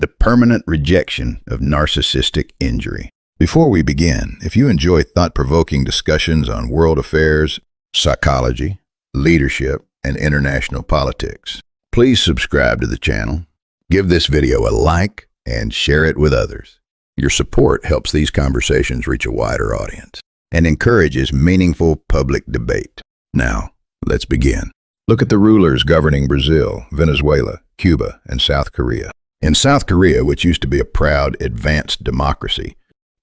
the permanent rejection of narcissistic injury. Before we begin, if you enjoy thought-provoking discussions on world affairs, psychology, leadership, and international politics, please subscribe to the channel, give this video a like, and share it with others. Your support helps these conversations reach a wider audience and encourages meaningful public debate. Now, let's begin. Look at the rulers governing Brazil, Venezuela, Cuba, and South Korea. In South Korea, which used to be a proud, advanced democracy,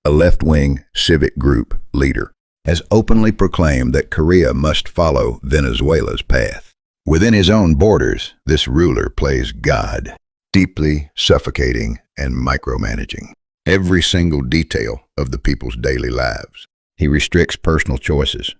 a left-wing civic group leader has openly proclaimed that Korea must follow Venezuela's path. Within his own borders, this ruler plays God, deeply suffocating and micromanaging every single detail of the people's daily lives. He restricts personal choices,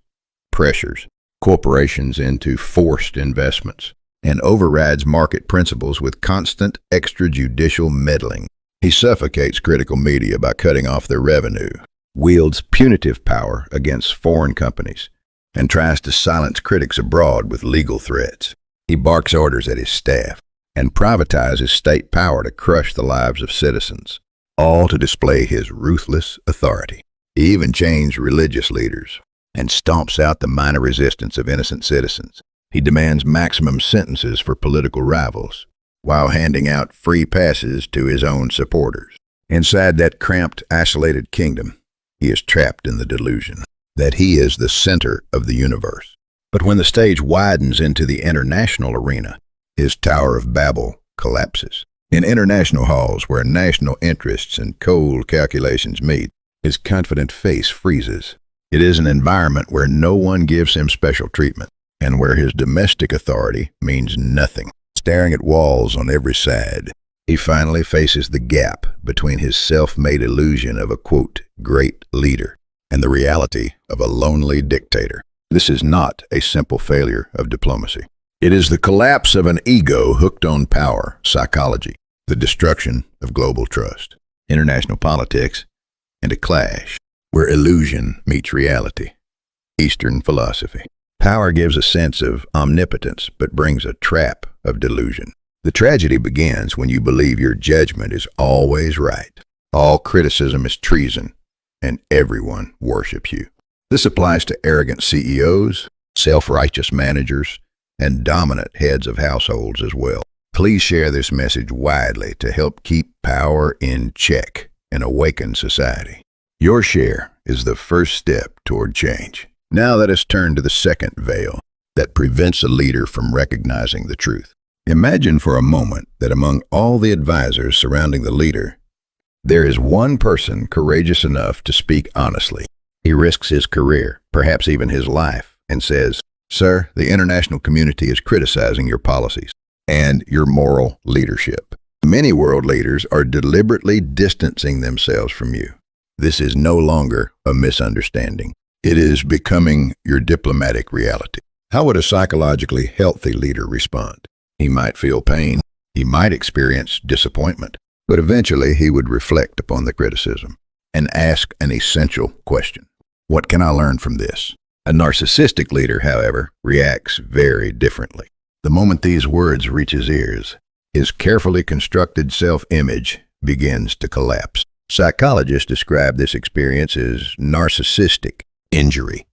pressures corporations into forced investments, and overrides market principles with constant extrajudicial meddling. He suffocates critical media by cutting off their revenue, wields punitive power against foreign companies, and tries to silence critics abroad with legal threats. He barks orders at his staff and privatizes state power to crush the lives of citizens, all to display his ruthless authority. He even chains religious leaders and stomps out the minor resistance of innocent citizens. He demands maximum sentences for political rivals, while handing out free passes to his own supporters. Inside that cramped, isolated kingdom, he is trapped in the delusion that he is the center of the universe. But when the stage widens into the international arena, his Tower of Babel collapses. In international halls where national interests and cold calculations meet, his confident face freezes. It is an environment where no one gives him special treatment, and where his domestic authority means nothing. Staring at walls on every side, he finally faces the gap between his self-made illusion of a, quote, great leader and the reality of a lonely dictator. This is not a simple failure of diplomacy. It is the collapse of an ego hooked on power, psychology, the destruction of global trust, international politics, and a clash where illusion meets reality. Eastern philosophy. Power gives a sense of omnipotence, but brings a trap of delusion. The tragedy begins when you believe your judgment is always right. All criticism is treason, and everyone worships you. This applies to arrogant CEOs, self-righteous managers, and dominant heads of households as well. Please share this message widely to help keep power in check and awaken society. Your share is the first step toward change. Now let us turn to the second veil that prevents a leader from recognizing the truth. Imagine for a moment that among all the advisors surrounding the leader, there is one person courageous enough to speak honestly. He risks his career, perhaps even his life, and says, "Sir, the international community is criticizing your policies and your moral leadership. Many world leaders are deliberately distancing themselves from you. This is no longer a misunderstanding. It is becoming your diplomatic reality." How would a psychologically healthy leader respond? He might feel pain. He might experience disappointment. But eventually he would reflect upon the criticism and ask an essential question. What can I learn from this? A narcissistic leader, however, reacts very differently. The moment these words reach his ears, his carefully constructed self-image begins to collapse. Psychologists describe this experience as narcissistic injury,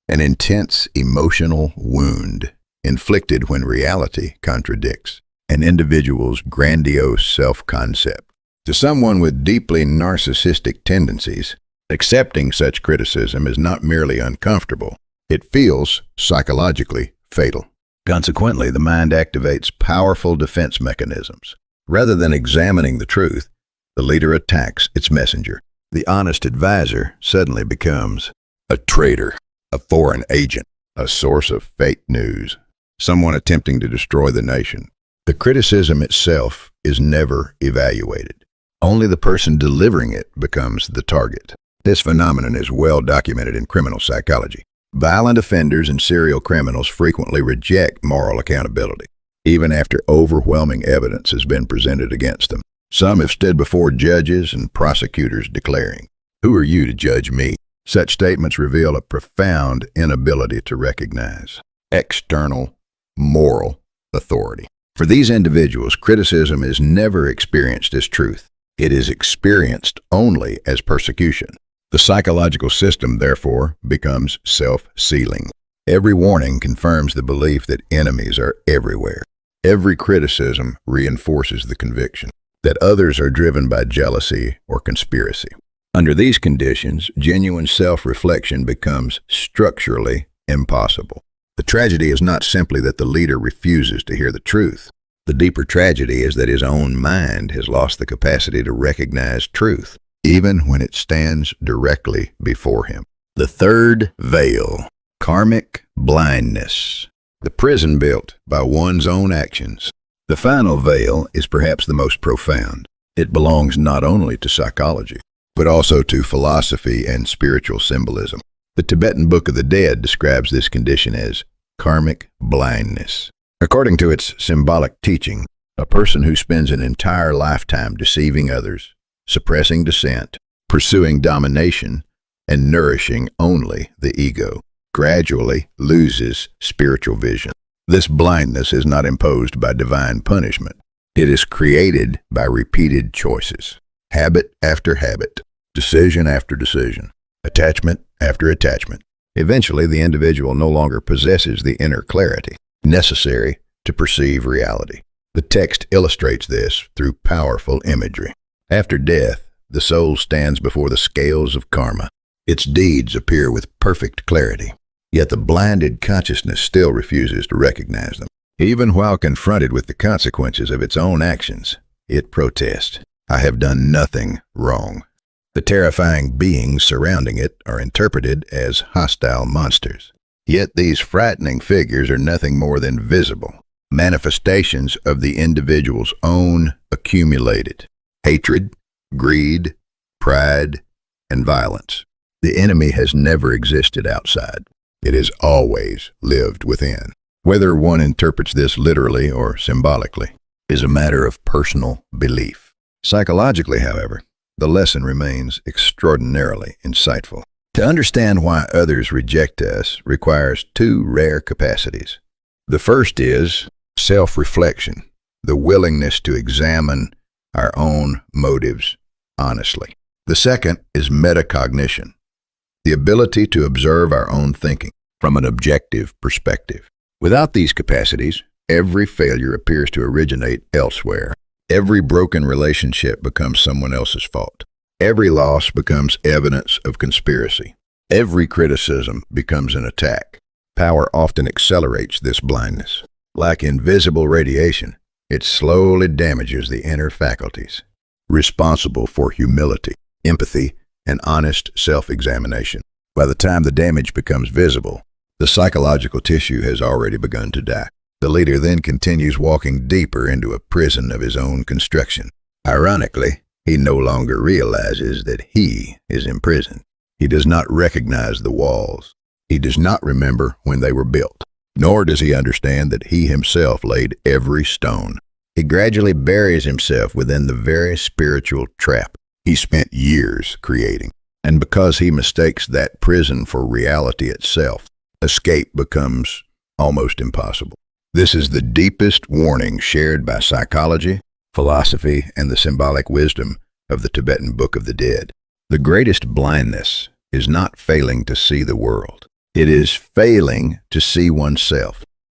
an intense emotional wound inflicted when reality contradicts an individual's grandiose self-concept. To someone with deeply narcissistic tendencies, accepting such criticism is not merely uncomfortable, it feels psychologically fatal. Consequently, the mind activates powerful defense mechanisms. Rather than examining the truth, the leader attacks its messenger. The honest advisor suddenly becomes a traitor, a foreign agent, a source of fake news, someone attempting to destroy the nation. The criticism itself is never evaluated. Only the person delivering it becomes the target. This phenomenon is well documented in criminal psychology. Violent offenders and serial criminals frequently reject moral accountability, even after overwhelming evidence has been presented against them. Some have stood before judges and prosecutors declaring, "Who are you to judge me?" Such statements reveal a profound inability to recognize external moral authority. For these individuals, criticism is never experienced as truth. It is experienced only as persecution. The psychological system, therefore, becomes self-sealing. Every warning confirms the belief that enemies are everywhere. Every criticism reinforces the conviction that others are driven by jealousy or conspiracy. Under these conditions, genuine self-reflection becomes structurally impossible. The tragedy is not simply that the leader refuses to hear the truth. The deeper tragedy is that his own mind has lost the capacity to recognize truth, even when it stands directly before him. The third veil, karmic blindness, the prison built by one's own actions. The final veil is perhaps the most profound. It belongs not only to psychology, but also to philosophy and spiritual symbolism. The Tibetan Book of the Dead describes this condition as karmic blindness. According to its symbolic teaching, a person who spends an entire lifetime deceiving others, suppressing dissent, pursuing domination, and nourishing only the ego, gradually loses spiritual vision. This blindness is not imposed by divine punishment. It is created by repeated choices, habit after habit, decision after decision, attachment after attachment. Eventually, the individual no longer possesses the inner clarity necessary to perceive reality. The text illustrates this through powerful imagery. After death, the soul stands before the scales of karma. Its deeds appear with perfect clarity, yet the blinded consciousness still refuses to recognize them. Even while confronted with the consequences of its own actions, it protests, "I have done nothing wrong." The terrifying beings surrounding it are interpreted as hostile monsters. Yet these frightening figures are nothing more than visible manifestations of the individual's own accumulated hatred, greed, pride, and violence. The enemy has never existed outside. It has always lived within. Whether one interprets this literally or symbolically is a matter of personal belief. Psychologically, however, the lesson remains extraordinarily insightful. To understand why others reject us requires two rare capacities. The first is self-reflection, the willingness to examine our own motives honestly. The second is metacognition, the ability to observe our own thinking from an objective perspective. Without these capacities, every failure appears to originate elsewhere. Every broken relationship becomes someone else's fault. Every loss becomes evidence of conspiracy. Every criticism becomes an attack. Power often accelerates this blindness. Like invisible radiation, it slowly damages the inner faculties, responsible for humility, empathy, and honest self-examination. By the time the damage becomes visible, the psychological tissue has already begun to die. The leader then continues walking deeper into a prison of his own construction. Ironically, he no longer realizes that he is imprisoned. He does not recognize the walls. He does not remember when they were built, nor does he understand that he himself laid every stone. He gradually buries himself within the very spiritual trap he spent years creating. And because he mistakes that prison for reality itself, escape becomes almost impossible. This is the deepest warning shared by psychology, philosophy, and the symbolic wisdom of the Tibetan Book of the Dead. The greatest blindness is not failing to see the world. It is failing to see oneself.